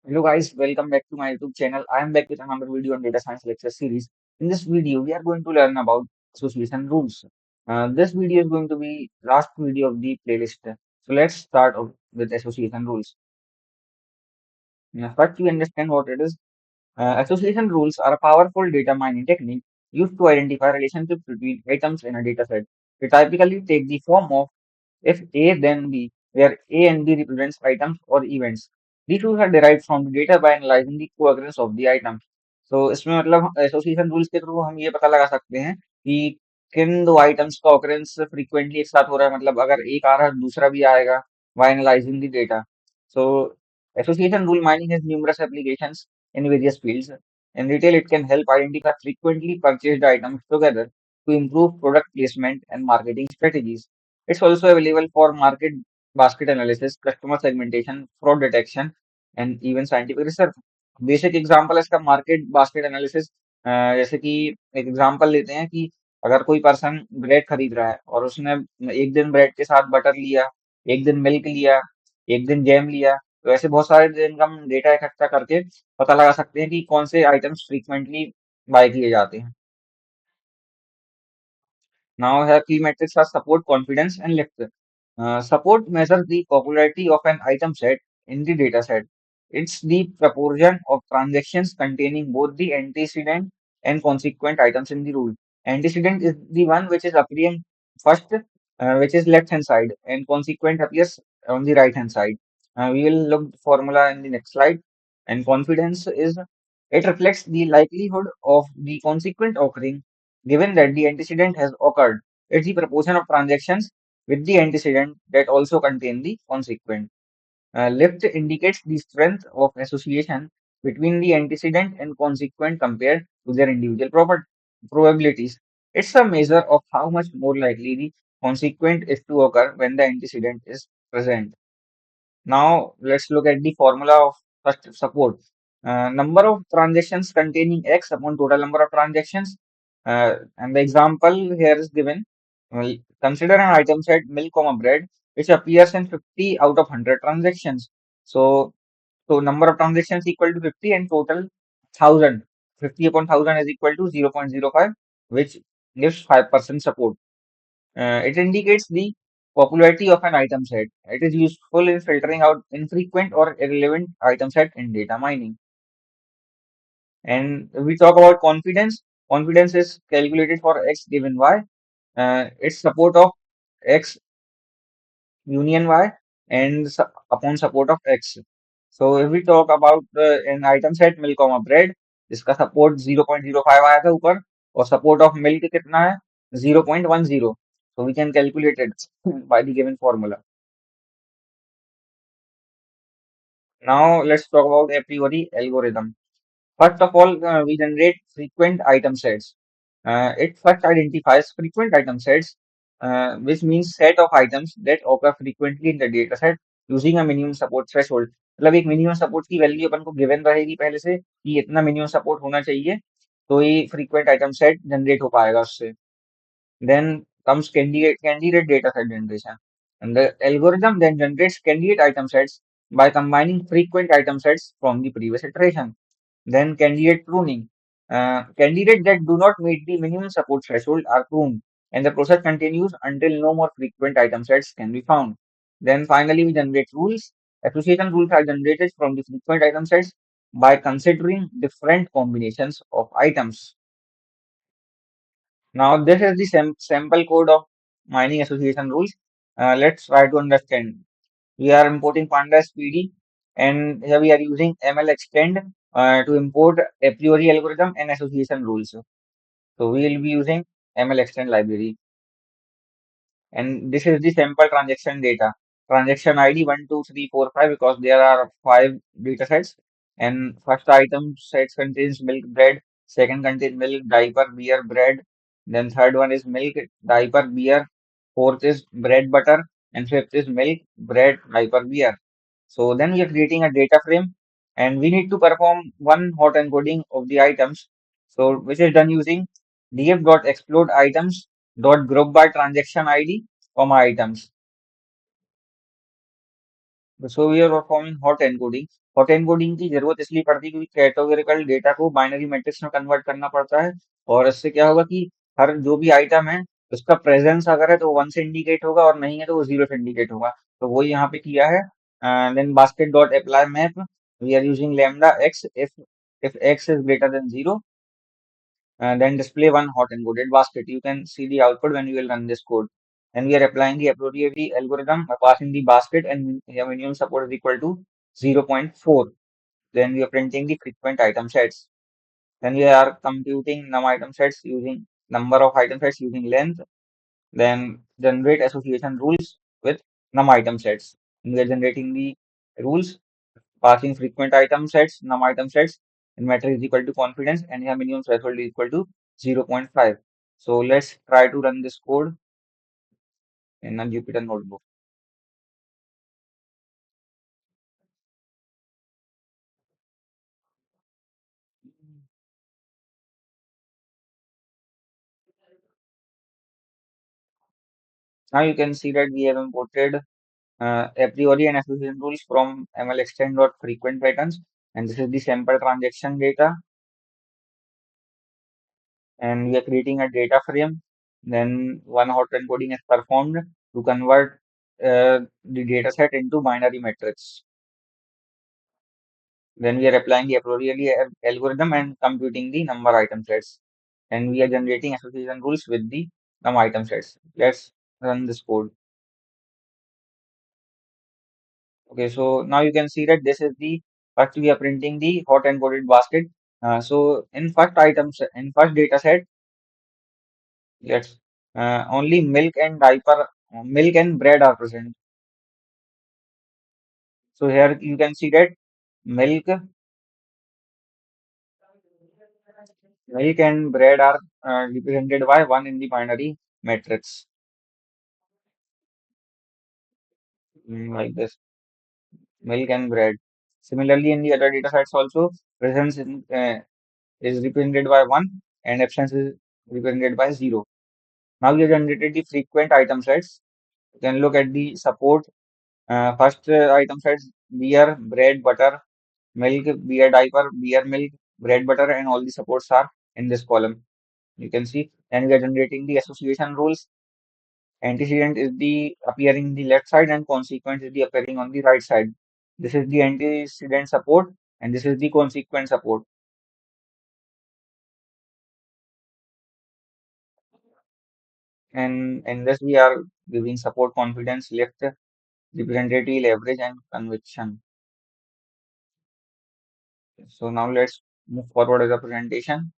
Hello guys, welcome back to my YouTube channel. I am back with another video on data science lecture series. In this video, we are going to learn about association rules. This video is going to be last video of the playlist. So let's start off with association rules. Now, first, we understand what it is. Association rules are a powerful data mining technique used to identify relationships between items in a data set. They typically take the form of if A then B, where A and B represents items or events. These rules are derived from the data by analyzing the co-occurrence of the items. तो इसमें मतलब association rules के through हम ये पता लगा सकते हैं कि किन दो आइटम्स का ऑकरेंस फ्रीक्वेंटली एक साथ हो रहा है मतलब अगर एक आ रहा है दूसरा भी आएगा by analyzing the data. So association rule mining has numerous applications in various fields. In retail, it can help identify frequently purchased items together to improve product placement and marketing strategies. It's also available for market basket analysis, customer segmentation, fraud detection, and even scientific research. Basic example है इसका market basket analysis. जैसे कि एक example लेते हैं कि अगर कोई पर्सन ब्रेड खरीद रहा है और उसने एक दिन ब्रेड के साथ बटर लिया, एक दिन मिल्क लिया, एक दिन जैम लिया, तो ऐसे बहुत सारे दिन का हम डेटा इकट्ठा करके पता लगा सकते हैं कि कौन से आइटम्स फ्रीक्वेंटली बाय किए जाते हैं। Now here key metrics are support, confidence, and lift. Support measures the popularity of an item set in the data set. It's the proportion of transactions containing both the antecedent and consequent items in the rule. Antecedent is the one which is appearing first, which is left hand side, and consequent appears on the right hand side. We will look the formula in the next slide. And confidence is it reflects the likelihood of the consequent occurring given that the antecedent has occurred. It's the proportion of transactions with the antecedent that also contain the consequent. Lift indicates the strength of association between the antecedent and consequent compared to their individual probabilities. It's a measure of how much more likely the consequent is to occur when the antecedent is present. Now let's look at the formula of first support. Number of transactions containing X upon total number of transactions. And the example here is given. Well, consider an item set milk, comma bread, which appears in 50 out of 100 transactions. So, so number of transactions equal to 50 and total 1000. 50 upon 1000 is equal to 0.05, which gives 5% support. It indicates the popularity of an item set. It is useful in filtering out infrequent or irrelevant item set in data mining. And we talk about confidence. Confidence is calculated for x given y. It's support of x union y and upon support of x. So if we talk about an item set milk comma bread, इसका support 0.05 आया था ऊपर और support of milk कितना है 0.10. So we can calculate it by the given formula. Now let's talk about a priori algorithm. First of all, we generate frequent item sets. It first identifies frequent item sets, which means set of items that occur frequently in the data set using a minimum support threshold. मतलब एक minimum support की value अपन को given रहेगी पहले से कि इतना minimum support होना चाहिए तो ये फ्रीक्वेंट आइटम सेट जनरेट हो पाएगा उससे. Then comes candidate data set generation. And the algorithm then generates candidate item sets by combining frequent item sets from the previous iteration. Then candidate pruning. Candidates that do not meet the minimum support threshold are pruned, and the process continues until no more frequent item sets can be found. Then finally, we generate rules. Association rules are generated from the frequent item sets by considering different combinations of items. Now, this is the sample code of mining association rules. Let's try to understand. We are importing pandas PD, and here we are using ML extend to import a priori algorithm and association rules. So we will be using ML extend library, and this is the sample transaction data. Transaction ID 1, 2, 3, 4, 5 because there are 5 data sets. And first item sets contains milk, bread. Second contains milk, diaper, beer, bread. Then third one is milk, diaper, beer. Fourth is bread, butter, and fifth is milk, bread, diaper, beer. So then we are creating a data frame, and we need to perform one hot encoding of the items. So which is done using df.explode items dot group by transaction ID comma items. So we are performing hot encoding. Hot encoding की जरूरत इसलिए पड़ती है क्योंकि categorical data को binary matrix में convert करना पड़ता है। और इससे क्या होगा कि हर जो भी आइटम है उसका प्रेजेंस अगर है तो वन से इंडिकेट होगा और नहीं है तो वो जीरो से इंडिकेट होगा। तो वो यहाँ पे किया है। Then basket dot apply map, we are using lambda x if x is greater than 0, then display one hot encoded basket. You can see the output when you will run this code. Then we are applying the appropriate algorithm by passing the basket and the minimum support is equal to 0.4. Then we are printing the frequent item sets. Then we are computing num item sets using number of item sets using length. Then generate association rules with num item sets. And we are generating the rules passing frequent item sets, num item sets, and metric is equal to confidence, and here minimum threshold is equal to 0.5. So let's try to run this code in a Jupyter notebook. Now you can see that we have imported a priori and association rules from mlextend.frequent patterns, and this is the sample transaction data, and we are creating a data frame. Then one hot encoding is performed to convert the data set into binary matrix. Then we are applying the appropriate algorithm and computing the number item sets. And we are generating association rules with the num item sets. Let's run this code. Okay, so now you can see that this is the first we are printing the hot encoded basket. So in first items in first data set, let's only milk and bread are present. So here you can see that milk, milk and bread are represented by one in the binary matrix, like this. Milk and bread. Similarly, in the other data sets also, is represented by 1 and absence is represented by 0. Now we have generated the frequent item sets. You can look at the support. First item sets, beer, bread, butter, milk, beer diaper, beer milk, bread butter, and all the supports are in this column. You can see, and we are generating the association rules. Antecedent is the appearing in the left side and consequence is the appearing on the right side. This is the antecedent support and this is the consequent support. And in this we are giving support confidence, lift, representative, leverage, and conviction. So now let's move forward with the presentation.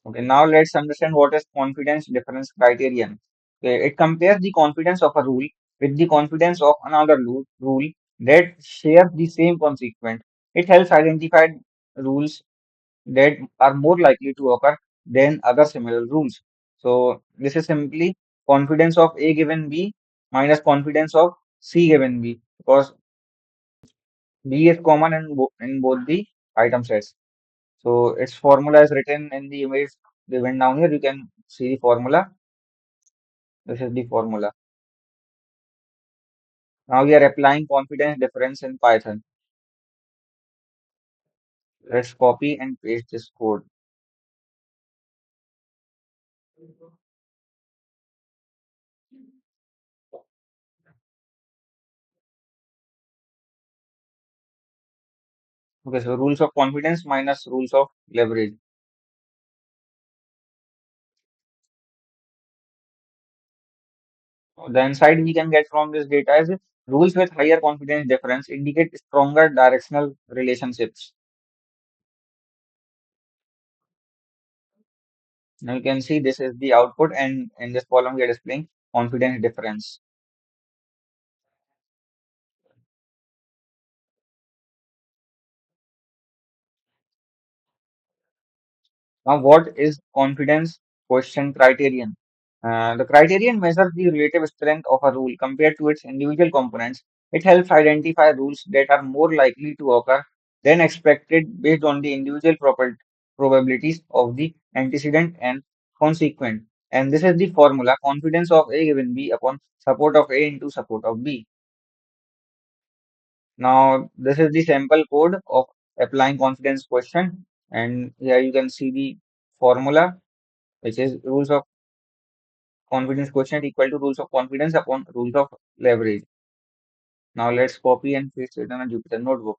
Okay, now let's understand what is confidence difference criterion. Okay, it compares the confidence of a rule with the confidence of another rule that share the same consequent. It helps identify rules that are more likely to occur than other similar rules. So this is simply confidence of A given B minus confidence of C given B because B is common in both the item sets. So its formula is written in the image given down here. You can see the formula. This is the formula. Now we are applying confidence difference in Python. Let's copy and paste this code. Okay, so rules of confidence minus rules of leverage. The insight we can get from this data is rules with higher confidence difference indicate stronger directional relationships. Now you can see this is the output, and in this column we are displaying confidence difference. Now, what is confidence question criterion? The criterion measures the relative strength of a rule compared to its individual components. It helps identify rules that are more likely to occur than expected based on the individual probabilities of the antecedent and consequent. And this is the formula confidence of A given B upon support of A into support of B. Now, this is the sample code of applying confidence question. And here you can see the formula, which is rules of confidence quotient equal to rules of confidence upon rules of leverage. Now, let's copy and paste it in a Jupyter notebook.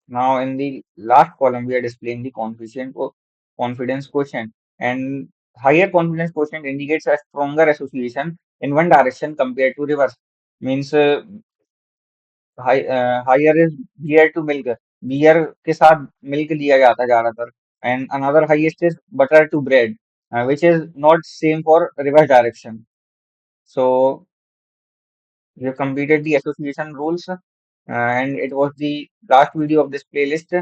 Now, in the last column, we are displaying the confidence quotient. And higher confidence quotient indicates a stronger association in one direction compared to reverse. Means higher is beer to milk. Beer के साथ milk लिया जाता है ज़्यादातर. And another highest is butter to bread, which is not same for reverse direction. So we have completed the association rules, and it was the last video of this playlist.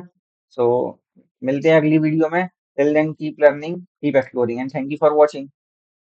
So मिलते हैं अगली video में. Till then, keep learning, keep exploring, and thank you for watching.